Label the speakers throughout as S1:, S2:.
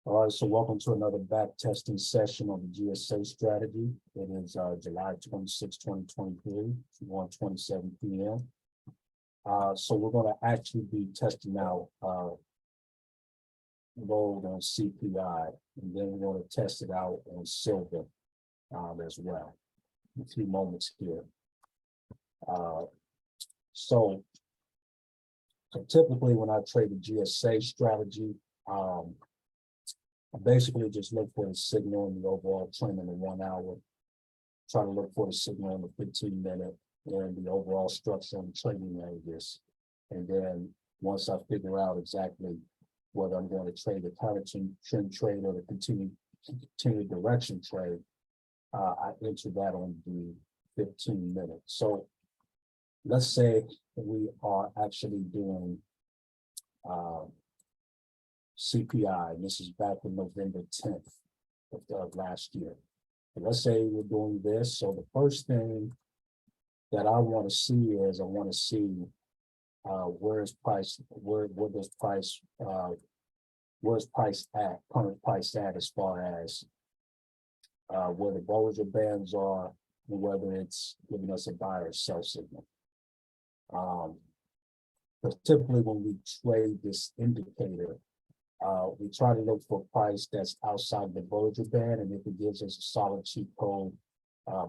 S1: All right, so welcome to another back testing session on the G.S.A strategy. It is July 26, 2023, 1:27 p.m. So we're going to actually be testing out gold on CPI, and then we're going to test it out on silver as well. A few moments here. So typically when I trade the G.S.A strategy, I basically just look for the signal in the overall trend in the 1 hour, try to look for the signal in the 15-minute and the overall structure on the trading ranges. And then once I figure out exactly whether I'm going to trade the counter trend trade or the continued direction trade, I enter that on the 15-minute. So let's say we are actually doing CPI, and this is back in November 10th of last year. And let's say we're doing this. So the first thing that I want to see is I want to see where's price at, current price at, as far as where the Bollinger Bands are and whether it's giving us a buy or sell signal. Because typically when we trade this indicator, we try to look for a price that's outside the Bollinger Band, and if it gives us a solid cheat code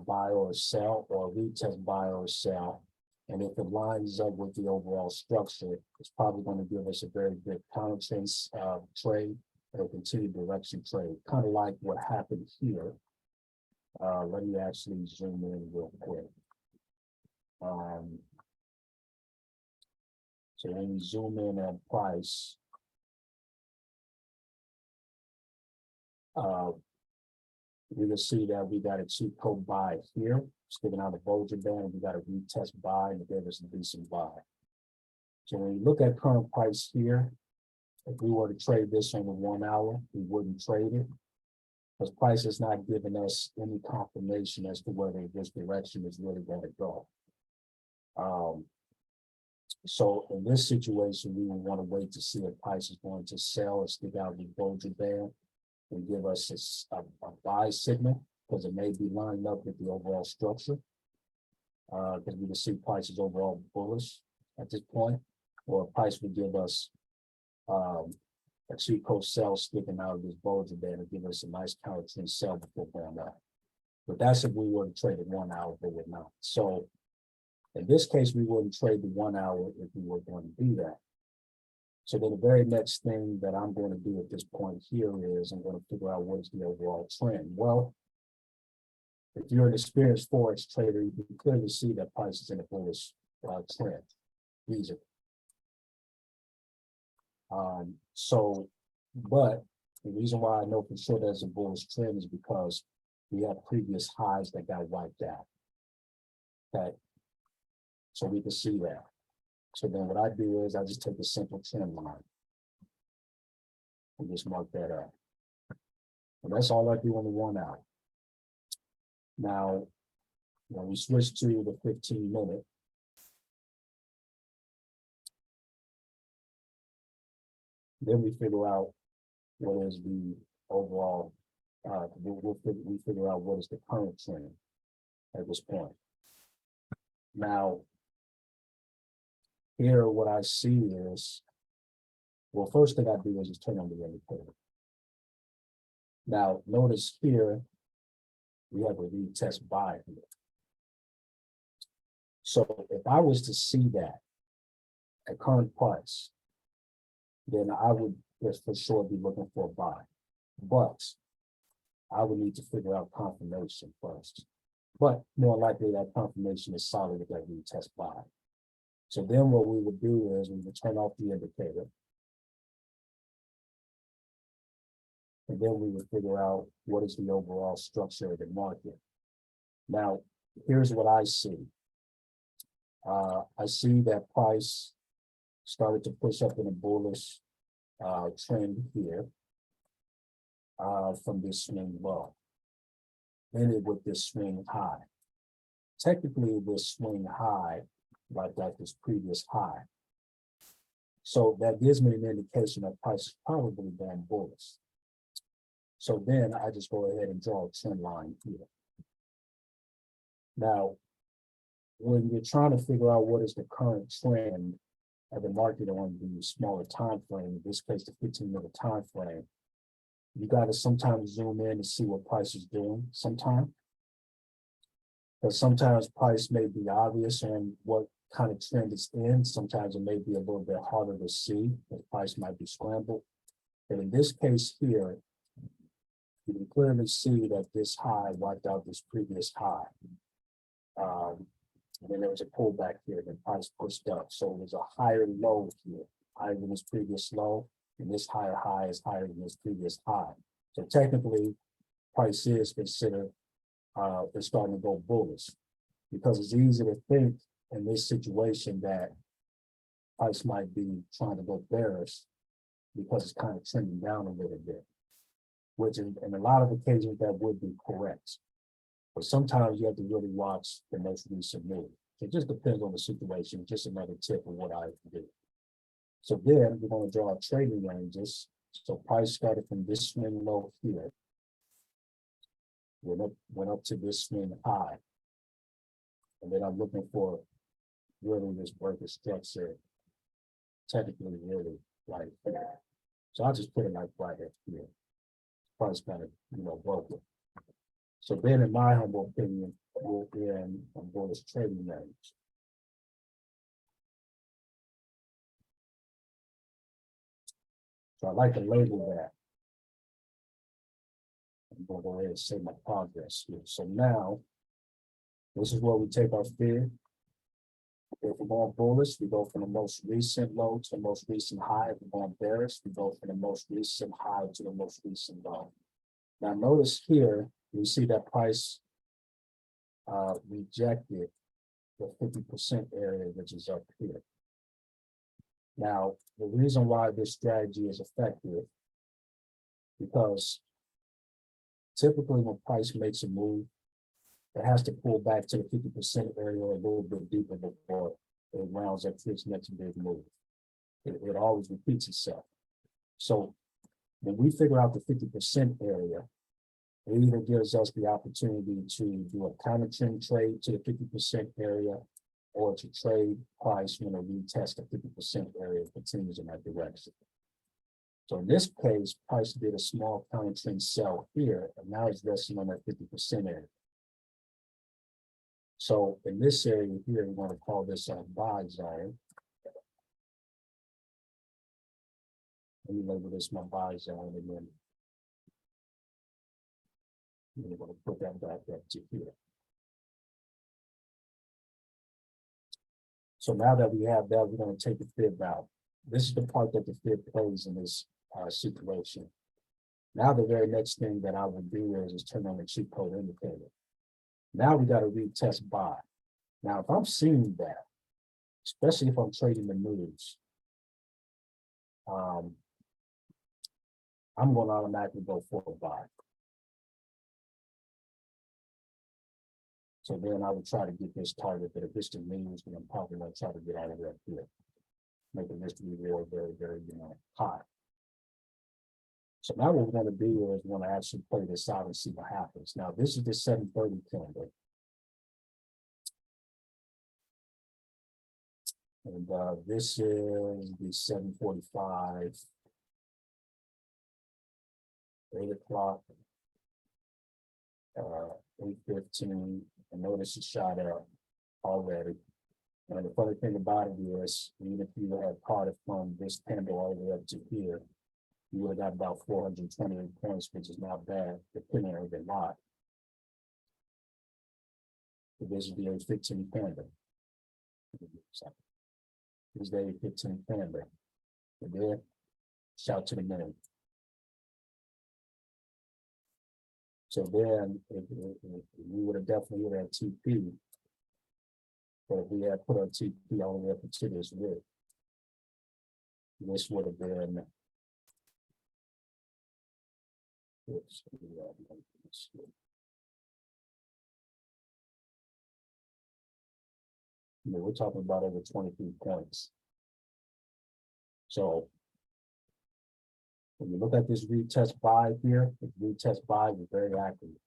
S1: buy or sell, or retest buy or sell, and if it lines up with the overall structure, it's probably going to give us a very good counter trade or continued direction trade, kind of like what happened here. Let me actually zoom in real quick. So when we zoom in on price, we will see that we got a cheat code buy here, sticking out the Bollinger Band. We got a retest buy, and it gave us a decent buy. So when you look at current price here, if we were to trade this on the 1 hour, we wouldn't trade it, because price is not giving us any confirmation as to whether this direction is really going to go. So in this situation, we would want to wait to see if price is going to sell or stick out the Bollinger Band and give us a buy signal, because it may be lined up with the overall structure, because we can see price is overall bullish at this point, or price would give us a cheat code sell sticking out of this Bollinger Band and give us a nice counter trend sell before going up. But that's if we were to trade it 1 hour, but we're not. So in this case, we wouldn't trade the 1 hour if we were going to do that. So then the very next thing that I'm going to do at this point here is I'm going to figure out what is the overall trend. Well, if you're an experienced Forex trader, you can clearly see that price is in a bullish trend. Easy. But the reason why I know for sure there's a bullish trend is because we have previous highs that got wiped out. Okay. So we can see that. So then what I do is I just take a simple trend line and just mark that up. And that's all I do on the 1 hour. Now, when we switch to the 15-minute, then we figure out what is the overall, we figure out what is the current trend at this point. Now, here, what I see is, well, first thing I do is just turn on the indicator. Now, notice here, we have a retest buy here. So if I was to see that at current price, then I would for sure be looking for a buy. But I would need to figure out confirmation first. But more likely that confirmation is solid with that retest buy. So then what we would do is we would turn off the indicator. And then we would figure out what is the overall structure of the market. Now, here's what I see. I see that price started to push up in a bullish trend here from this swing low. Ended with this swing high. Technically, this swing high like this previous high. So that gives me an indication that price is probably going bullish. So then I just go ahead and draw a trend line here. Now, when you're trying to figure out what is the current trend of the market on the smaller time frame, in this case, the 15-minute time frame, you got to sometimes zoom in to see what price is doing sometimes. Because sometimes price may be obvious on what kind of trend it's in. Sometimes it may be a little bit harder to see. The price might be scrambled. But in this case here, you can clearly see that this high wiped out this previous high. And then there was a pullback here, then price pushed up. So there's a higher low here, higher than this previous low, and this higher high is higher than this previous high. So technically, price is considered it's starting to go bullish, because it's easy to think in this situation that price might be trying to go bearish because it's kind of trending down a little bit, which in a lot of occasions that would be correct. But sometimes you have to really watch the most recent move. It just depends on the situation, just another tip of what I do. So then we're going to draw trading ranges. So price started from this swing low here. Went up to this swing high. And then I'm looking for really this breaker structure, technically really like that. So I'll just put it like right here. Price kind of, broke it. So then, in my humble opinion, we're in a bullish trading range. So I like to label that. I'm going to go ahead and say my progress here. So now, this is where we take our fear. If we're going bullish, we go from the most recent low to the most recent high. If we're going bearish, we go from the most recent high to the most recent low. Now notice here, we see that price rejected the 50% area, which is up here. Now, the reason why this strategy is effective, because typically when price makes a move, it has to pull back to the 50% area a little bit deeper before it rounds up to its next big move. It always repeats itself. So when we figure out the 50% area, it either gives us the opportunity to do a counter trend trade to the 50% area, or to trade price when it retests the 50% area and continues in that direction. So in this case, price did a small counter trend sell here, and now it's resting on that 50% area. So in this area here, we're going to call this a buy zone. Let me label this my buy zone, and then we're going to put that back up to here. So now that we have that, we're going to take the fib out. This is the part that the fib plays in this situation. Now the very next thing that I will do is turn on the cheat code indicator. Now we got to retest buy. Now if I'm seeing that, especially if I'm trading the moves, I'm going to automatically go for a buy. So then I would try to get this target, but if it's the moves, then I'm probably going to try to get out of that here. Make the risk reward very, very, high. So now what we're going to do is we're going to actually play this out and see what happens. Now this is the 730 candle. And this is the 745, 8 o'clock, 8:15. And notice it shot up already. And the funny thing about it is, even if you had caught it from this candle all the way up to here, you would have got about 428 points, which is not bad, depending on the lot. This is the 8:15 candle. This is the 8:15 candle. And then, shout to the moon. So then, we would have definitely hit our TP. But if we had put our TP all the way up to this width, this would have been, we're talking about over 23 points. So When you look at this retest buy here, the retest buy was very accurate.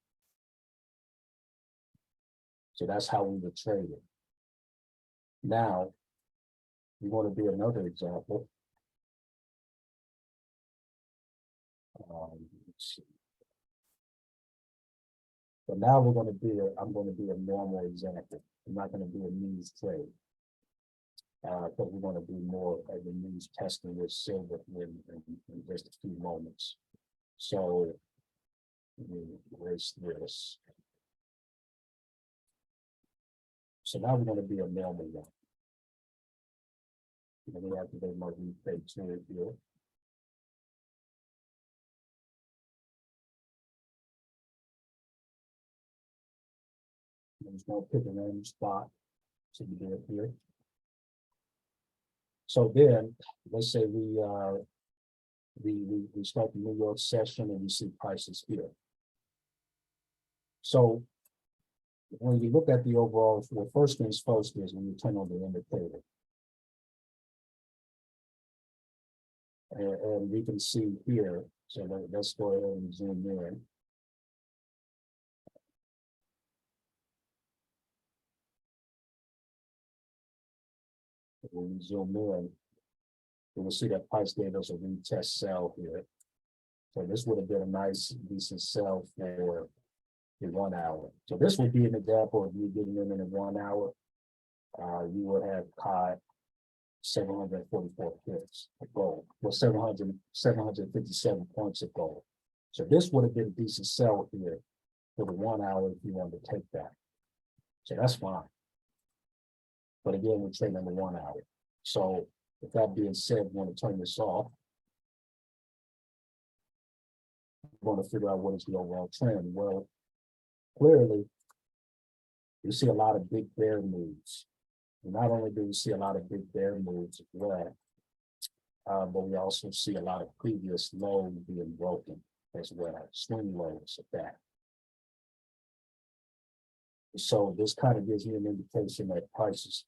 S1: So that's how we would trade it. Now, we want to do another example. Let's see. So now we're going to do I'm going to do a normal example. I'm not going to do a news trade. But we're going to do more of the news testing with silver in just a few moments. So let me erase this. So now we're going to be a normal one. Let me activate my replay tool here. I'm just going to pick a random spot. So we do it here. So then, let's say we start the New York session and we see prices here. So when you look at the overall, well, first things first is when you turn on the indicator. And we can see here, so let's go ahead and zoom in. When we zoom in, you will see that price gave us a retest sell here. So this would have been a nice, decent sell for the 1 hour. So this would be an example of you getting in the 1 hour. You would have caught 744 pips of gold, or 757 points of gold. So this would have been a decent sell here for the 1 hour if you wanted to take that. So that's fine. But again, we're trading the 1 hour. So with that being said, we want to turn this off. We want to figure out what is the overall trend. Well, clearly, you see a lot of big bear moves. And not only do we see a lot of big bear moves as well, but we also see a lot of previous lows being broken as well, swing lows at that. So this kind of gives me an indication that prices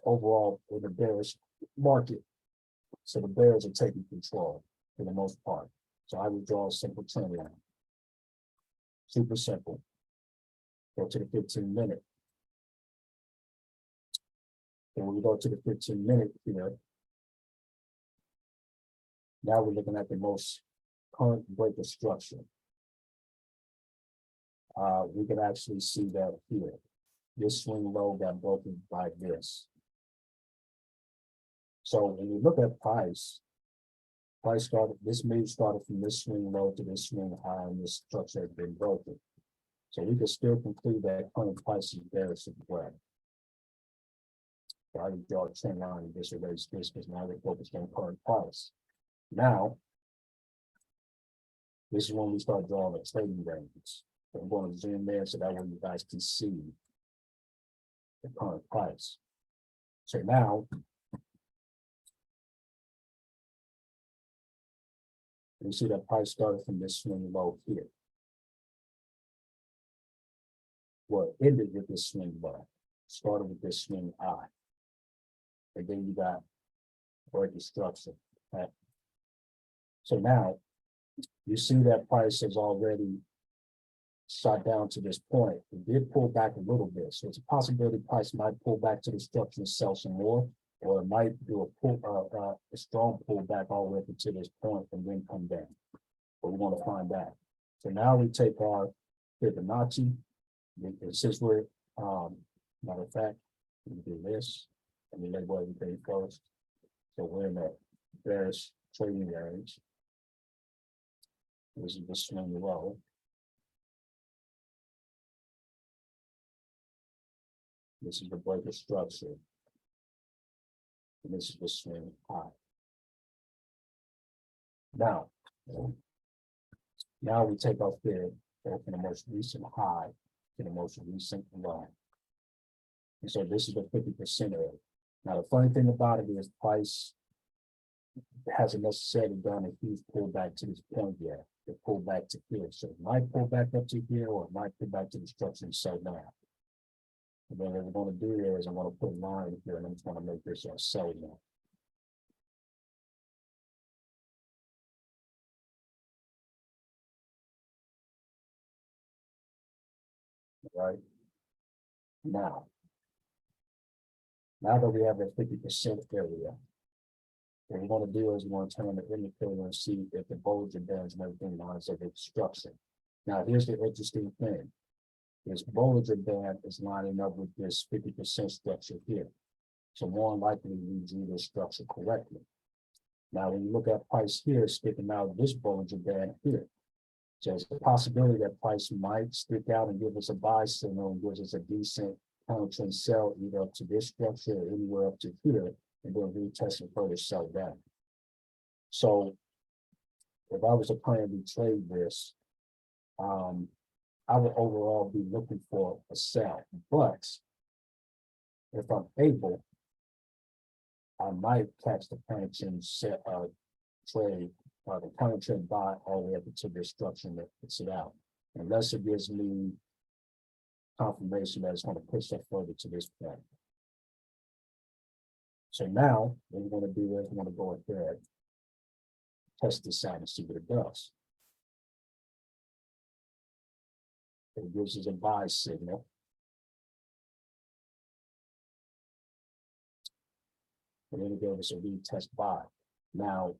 S1: overall in the bearish market. So the bears are taking control for the most part. So I would draw a simple trend line. Super simple. Go to the 15-minute. And when we go to the 15-minute here, now we're looking at the most current breaker structure. We can actually see that here. This swing low got broken by this. So when you look at price started, this move started from this swing low to this swing high, and this structure has been broken. So we can still conclude that current price is bearish as well. So I would draw a trend line and just erase this because now we're focused on current price. Now, this is when we start drawing the trading ranges. I'm going to zoom in so that way you guys can see the current price. So now, you see that price started from this swing low here. Well, it ended with this swing low, started with this swing high. And then you got breaker structure. Right? So now, you see that price has already shot down to this point. It did pull back a little bit. So it's a possibility price might pull back to the structure and sell some more, or it might do a strong pullback all the way up to this point and then come down. But we want to find that. So now we take our Fibonacci. Since we're, matter of fact, we do this and we label everything first. So we're in the bearish trading range. This is the swing low. This is the breaker structure. And this is the swing high. Now we take our fib from the most recent high to the most recent low. And so this is the 50% area. Now the funny thing about it is price hasn't necessarily done a huge pullback to this point yet. It pulled back to here. So it might pull back up to here, or it might pull back to the structure and sell down. And then what we're going to do is I'm going to put a line here, and I'm just going to make this a sell now. right? Now, now that we have a 50% area, what we want to do is we want to turn on the indicator and see if the Bollinger Bands and everything lines up with structure. Now, here's the interesting thing. This Bollinger Band is lining up with this 50% structure here. So more than likely, we drew this structure correctly. Now, when you look at price here, sticking out this Bollinger Band here. So it's a possibility that price might stick out and give us a buy signal and gives us a decent counter sell either up to this structure or anywhere up to here, and then retest and further sell down. So if I was to plan to trade this, I would overall be looking for a sell. But if I'm able, I might catch the counter trade the counter trend buy all the way up into this structure that puts it out, unless it gives me confirmation that it's going to push that further to this point. So now what we're going to do is we're going to go ahead, test this out and see what it does. It gives us a buy signal. And then it gave us a retest buy. Now,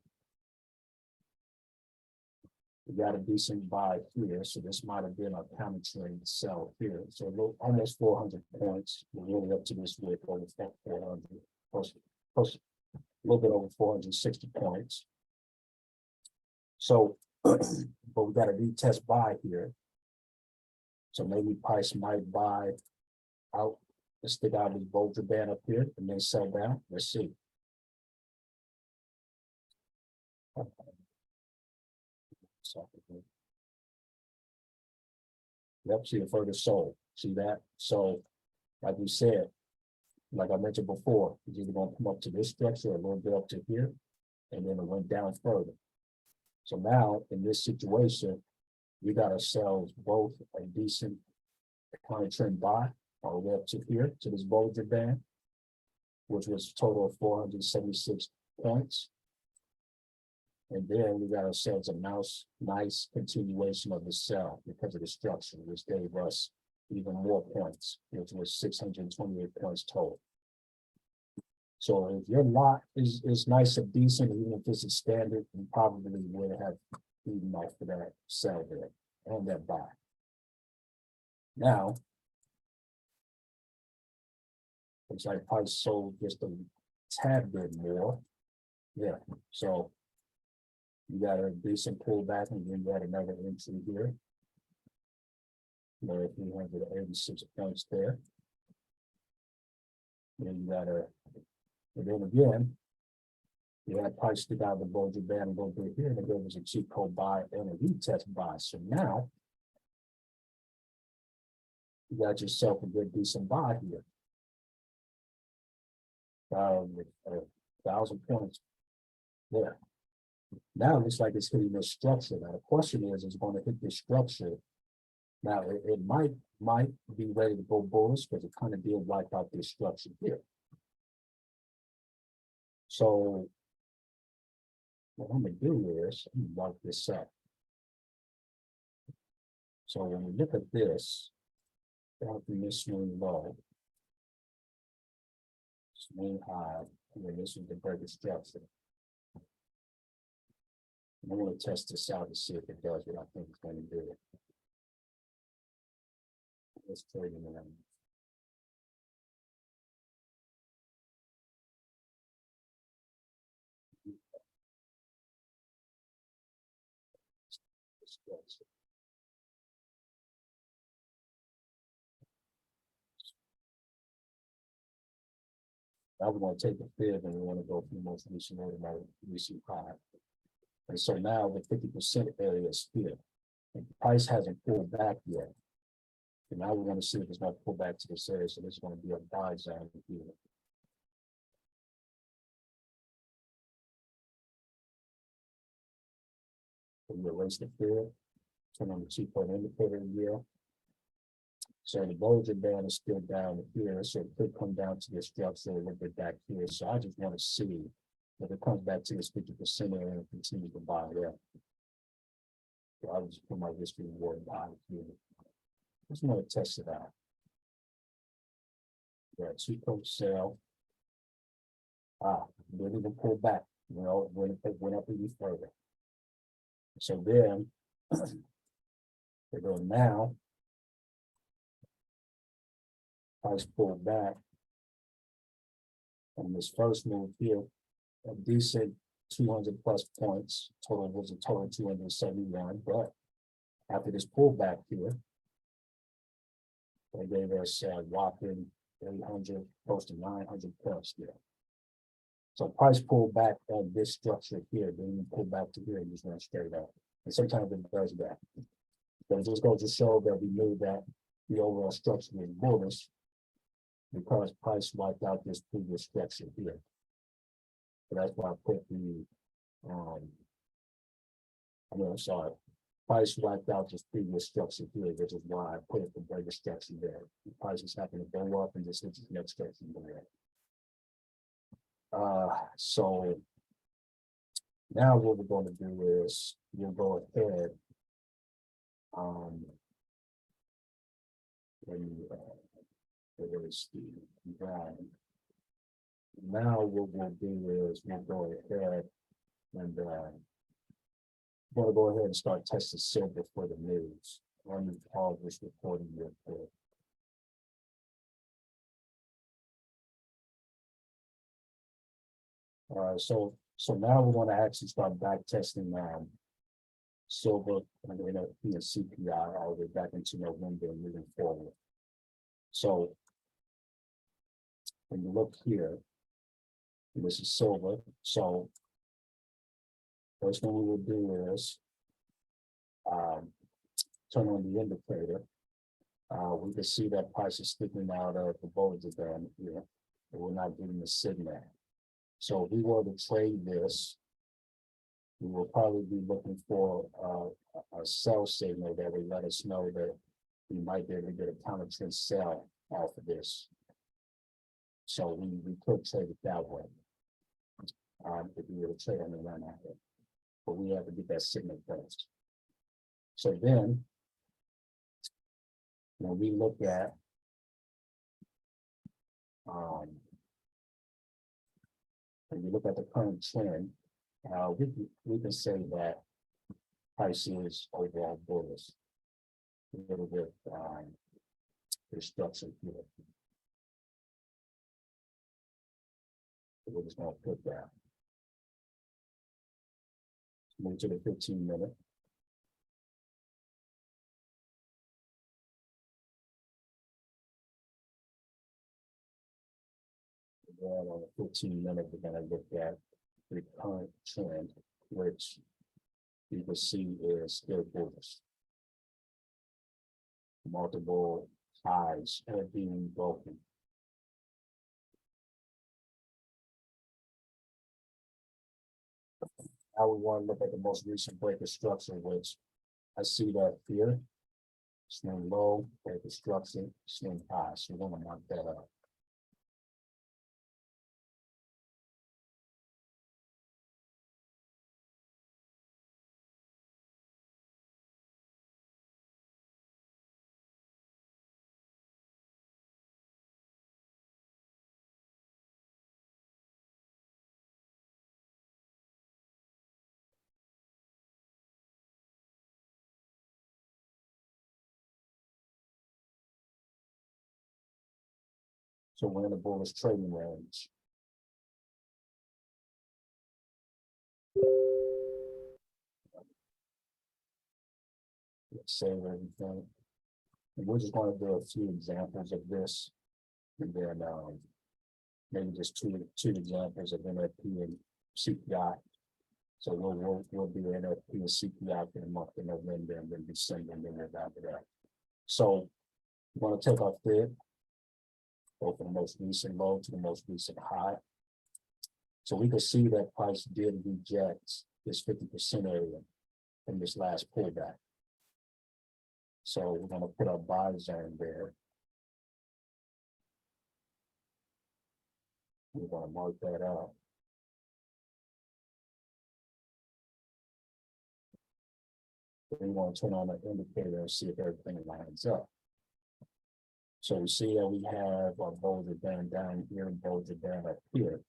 S1: we got a decent buy here, so this might have been a counter trend sell here. So almost 400 points. We're really up to this wick over 400, close, a little bit over 460 points. So, but we got a retest buy here. So maybe price might buy out, let's stick out this Bollinger Band up here and then sell down. Let's see. Yep, see a further sold. See that? So, like we said, like I mentioned before, it's either going to come up to this structure or a little bit up to here, and then it went down further. So now, in this situation, we got ourselves both a decent counter trend buy all the way up to here, to this Bollinger Band, which was a total of 476 points. And then we got ourselves a nice continuation of the sell because of the structure, which gave us even more points, which was 628 points total. So if your lot is nice and decent, even if it's a standard, you probably would have eaten off for that sell there and that buy. Now, looks like price sold just a tad bit more. Yeah, so you got a decent pullback and then you got another entry here. There are 386 points there. Then you got and then again, you had price stick out the Bollinger Band a little bit here, and it gave us a cheap code buy and a retest buy. So now you got yourself a good decent buy here. 1,000 points there. Now it looks like it's hitting this structure. Now the question is going to hit this structure. Now it might be ready to go bullish because it kind of did wipe out this structure here. So what I'm gonna do is I'm gonna mark this up. So when we look at this, down from this swing low, swing high, and then this is the break of structure. And I want to test this out to see if it does what I think it's going to do. Let's trade it around. Now we're going to take a fib and we want to go from the most recent high. And so now the 50% area is here. And the price hasn't pulled back yet. And now we're going to see if it's going to pull back to this area. So this is going to be a buy zone here. So we erase the fib, turn on the 2-point indicator here. So the Bollinger Band is still down here, so it could come down to this structure a little bit back here. So I just want to see if it comes back to this 50% area and continues to buy there. So I'll just put my risk reward buy here. Just want to test it out. Yeah, 2-point sell. Didn't even pull back, you know, when it went up even further. So then they go now. Price pulled back. And this first move here, a decent 200 plus points. Total was a total 271. But after this pullback here, they gave us a whopping 800, close to 900 plus here. So price pulled back on this structure here, then you pull back to here and just went straight up. And sometimes it does that. But it just goes to show that we knew that the overall structure was bullish because price wiped out this previous structure here. So that's why I put the, price wiped out this previous structure here, which is why I put the bigger structure there. The prices happen to go up and this is the next structure there. So now what we're going to do is we'll go ahead now what we'll do is we'll go ahead and we'll go ahead and start testing silver for the news. Let me pause this recording real quick. So now we're going to actually start back testing silver and NFP and CPI all the way back into November and moving forward. So when you look here, this is silver. So first thing we will do is turn on the indicator. We can see that price is sticking out of the Bollinger Band here, but we're not getting the signal. So if we were to trade this, we will probably be looking for a sell signal that would let us know that we might be able to get a counter trend sell off of this. So we could trade it that way. If we were to trade on the run out it. But we have to get that signal first. So then when we look at when you look at the current trend, we can say that price is overall bullish. A little bit destruction here. So we're just going to put that. Move to the 15-minute. Then on the 15-minute, we're going to look at the current trend, which you can see is still bullish. Multiple highs are being broken. Now we want to look at the most recent breaker structure, which I see that here. Swing low, breaker structure, swing high. So we're going to mark that up. So we're in a bullish trading range. Let's save everything. And we're just going to do a few examples of this. And then maybe just two examples of NFP and CPI. So we'll do NFP and CPI for the month of November and then December and then we'll wrap it up. So we're going to take our fib, go from the most recent low to the most recent high. So we can see that price did reject this 50% area from this last pullback. So we're going to put our buy zone there. We're going to mark that up. Then we want to turn on the indicator and see if everything lines up. So we see that we have our Bollinger Band down here, Bollinger Band up here.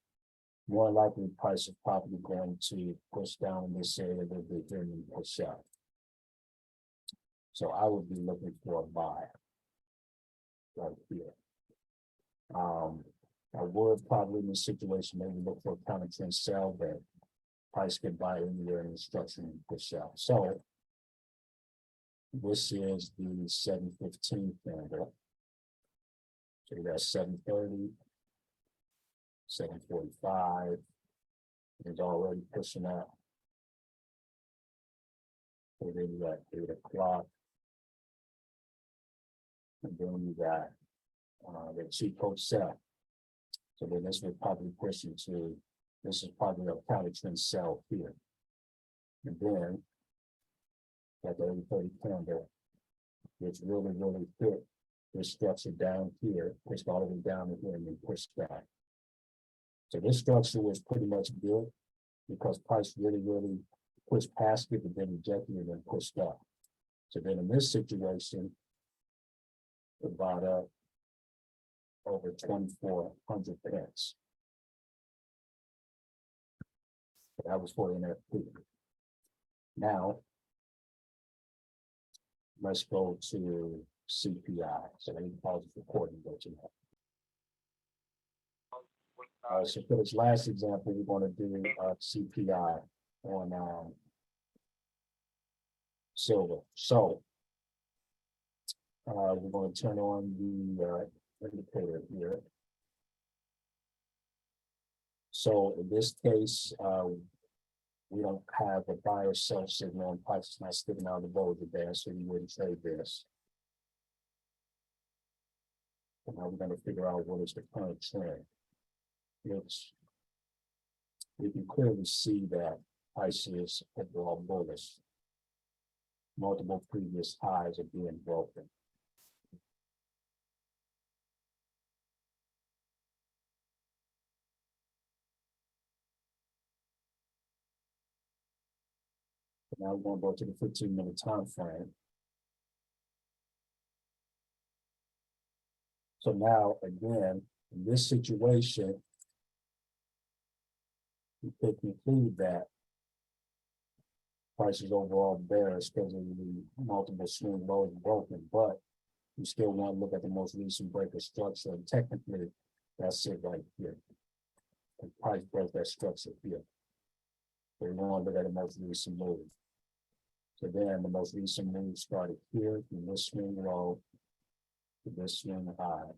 S1: More likely, price is probably going to push down in this area a little bit here and push up. So I would be looking for a buy right here. I would probably in this situation maybe look for a counter trend sell, but price could buy anywhere in the structure and push out. So this is the 715 candle. So we got 730, 745. It's already pushing up. So then you got 8 o'clock. And then you got the cheap code sell. So then this would probably push into, this is probably a counter trend sell here. And then got the 830 candle, which really fit this structure down here, pushed all the way down to here and then pushed back. So this structure was pretty much good because price really pushed past it and then rejected it and then pushed up. So then in this situation, it bought up over 2,400 pence. That was for the NFT. Now, let's go to CPI. So let me pause the recording, go to that. So for this last example, we're going to do CPI on silver. So we're going to turn on the indicator here. So in this case, we don't have a buy or sell signal and price is not sticking out of the Bollinger Band, so you wouldn't trade this. And now we're going to figure out what is the current trend. We can clearly see that price is overall bullish. Multiple previous highs are being broken. Now we're going to go to the 15-minute time frame. So now, again, in this situation, we could conclude that price is overall bearish because of the multiple swing lows broken, but you still want to look at the most recent breaker structure. And technically, that's it right here. The price broke that structure here. So we want to look at the most recent move. So then the most recent move started here from this swing low to this swing high.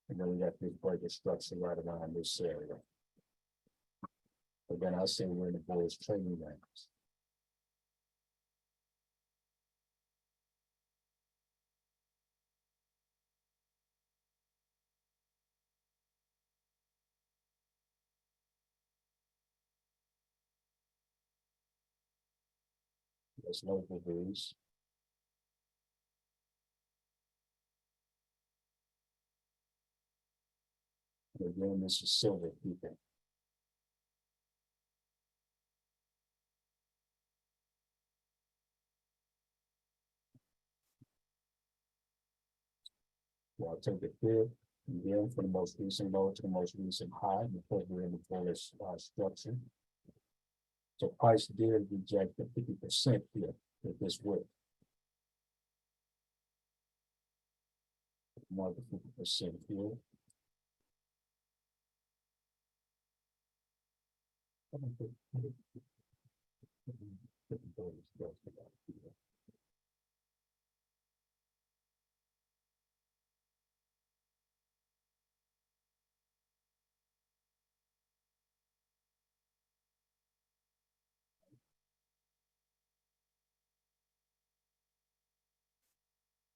S1: And then we got this breaker structure right around this area. But then I say we're in the bullish trading range. There's no degrees. And again, this is silver people. Well, I'll take it here, again, from the most recent low to the most recent high, because we're in the bullish structure. So price did reject the 50% here with this wick. More than 50% here.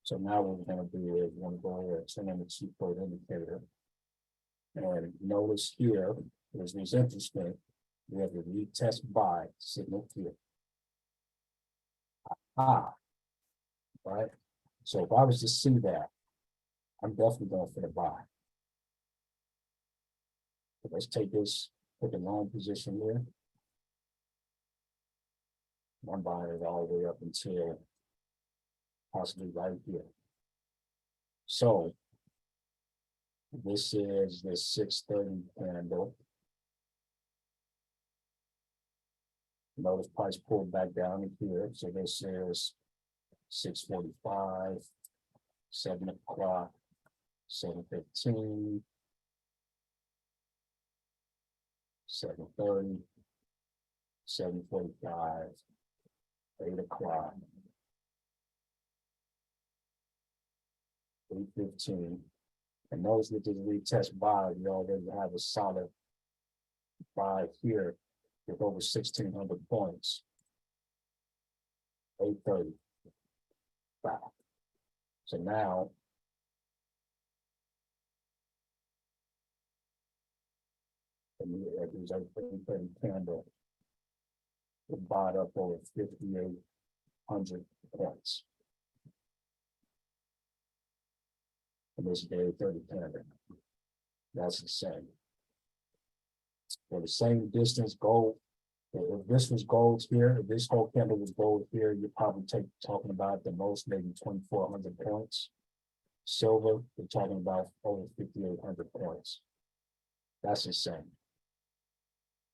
S1: So now what we're going to do is we're going to go ahead and turn on the cheap code indicator. And notice here, this is interesting. We have the retest buy signal here. Right? So if I was to see that, I'm definitely going for the buy. So let's take this, put the long position here. I'm buying it all the way up until possibly right here. So this is the 6:30 candle. Notice price pulled back down in here. So this is 6:45, 7 o'clock, 7:15, 7:30, 7:45, 8 o'clock, 8:15. And notice with this retest buy, we already have a solid buy here with over 1,600 points. 8:30. Wow. So now there's a 8:30 candle. It bought up over 5,800 points. And this is the 8:30 candle. That's the same. For the same distance, gold. If this was gold here, if this whole candle was gold here, you're probably talking about the most, maybe 2,400 points. Silver, we're talking about over 5,800 points. That's insane.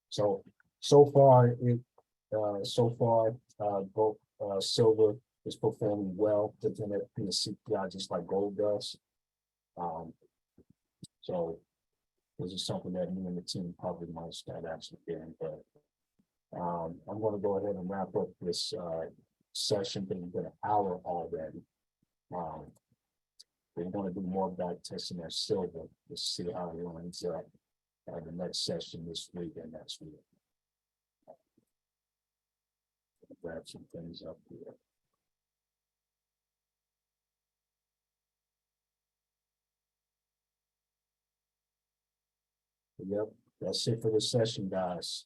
S1: So far, gold, silver is performing well within the CPI, just like gold does. So this is something that me and the team probably might start actually doing, but I'm going to go ahead and wrap up this session. It's been an hour already. We're going to do more back testing our silver to see how it lines up the next session this week and next week. Wrap some things up here. Yep, that's it for the session, guys.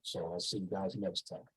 S1: So I'll see you guys next time.